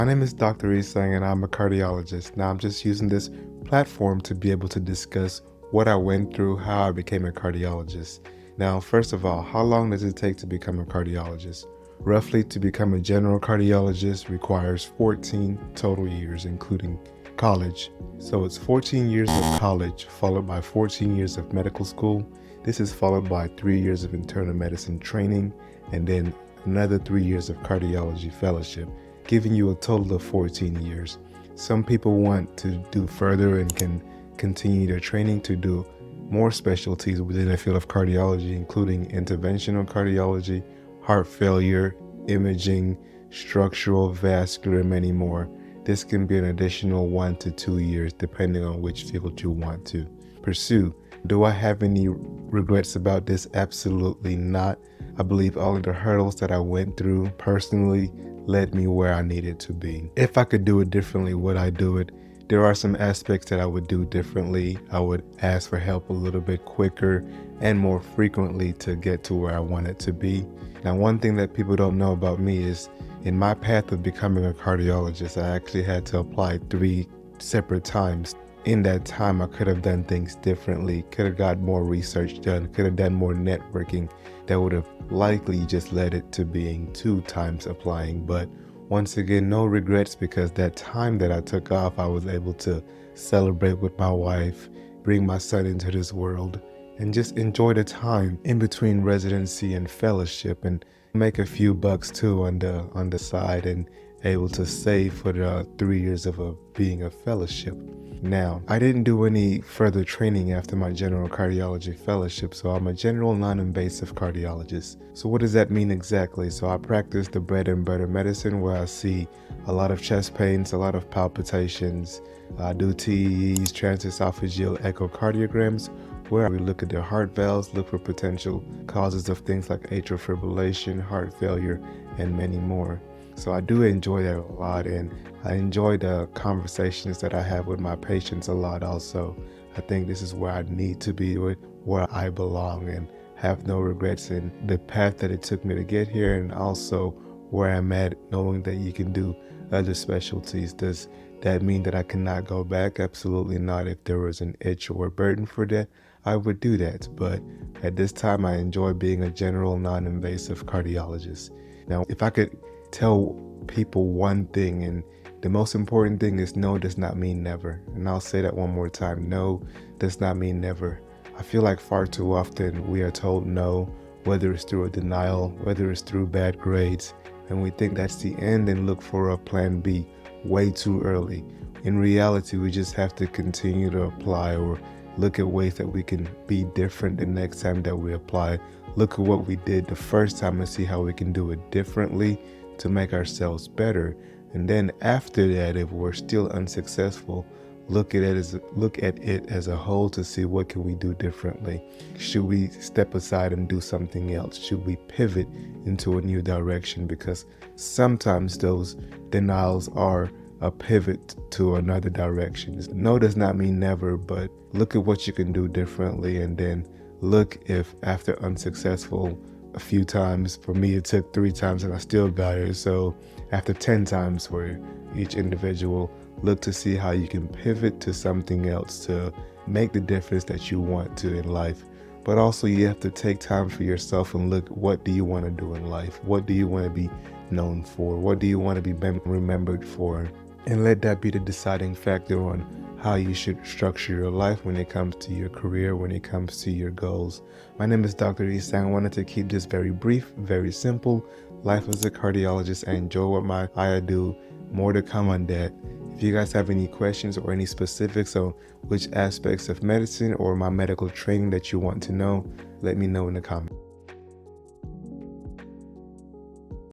My name is Dr. Isang and I'm a cardiologist. Now I'm just using this platform to be able to discuss what I went through, how I became a cardiologist. Now, first of all, how long does it take to become a cardiologist? Roughly, to become a general cardiologist requires 14 total years, including college. So it's 14 years of college, followed by 14 years of medical school. This is followed by 3 years of internal medicine training, and then another 3 years of cardiology fellowship, giving you a total of 14 years. Some people want to do further and can continue their training to do more specialties within the field of cardiology, including interventional cardiology, heart failure, imaging, structural, vascular, and many more. This can be an additional 1 to 2 years depending on which field you want to pursue. Do I have any regrets about this? Absolutely not. I believe all of the hurdles that I went through personally led me where I needed to be. If I could do it differently, would I do it? There are some aspects that I would do differently. I would ask for help a little bit quicker and more frequently to get to where I wanted to be. Now, one thing that people don't know about me is in my path of becoming a cardiologist, I actually had to apply 3 separate times. In that time, I could have done things differently, could have got more research done, could have done more networking that would have likely just led it to being 2 times applying. But once again, no regrets, because that time that I took off, I was able to celebrate with my wife, bring my son into this world, and just enjoy the time in between residency and fellowship, and make a few bucks too on the side, and able to save for the 3 years of being a fellowship. Now, I didn't do any further training after my general cardiology fellowship, so I'm a general non-invasive cardiologist. So what does that mean exactly? So I practice the bread and butter medicine, where I see a lot of chest pains, a lot of palpitations. I do TEEs, transesophageal echocardiograms, where we look at the heart valves, look for potential causes of things like atrial fibrillation, heart failure, and many more. So I do enjoy that a lot, and I enjoy the conversations that I have with my patients a lot also. I think this is where I need to be, where I belong, and have no regrets in the path that it took me to get here, and also where I'm at, knowing that you can do other specialties. Does that mean that I cannot go back? Absolutely not. If there was an itch or a burden for that, I would do that. But at this time, I enjoy being a general non-invasive cardiologist. Now, if I could tell people one thing, and the most important thing is no does not mean never. And I'll say that one more time. No does not mean never. I feel like far too often we are told no, whether it's through a denial, whether it's through bad grades, and we think that's the end and look for a plan B way too early. In reality, we just have to continue to apply, or look at ways that we can be different the next time that we apply. Look at what we did the first time and see how we can do it differently to make ourselves better. And then after that, if we're still unsuccessful, look at it as a whole to see what can we do differently. Should we step aside and do something else? Should we pivot into a new direction? Because sometimes those denials are a pivot to another direction. No does not mean never, but look at what you can do differently, and then look if after unsuccessful a few times, for me it took 3 times and I still got it, so after 10 times for each individual, look to see how you can pivot to something else to make the difference that you want to in life. But also you have to take time for yourself and look, what do you want to do in life? What do you want to be known for? What do you want to be remembered for? And let that be the deciding factor on how you should structure your life when it comes to your career, when it comes to your goals. My name is Dr. Isang. I wanted to keep this very brief, very simple. Life as a cardiologist. I enjoy what I do. More to come on that. If you guys have any questions or any specifics on which aspects of medicine or my medical training that you want to know, let me know in the comments.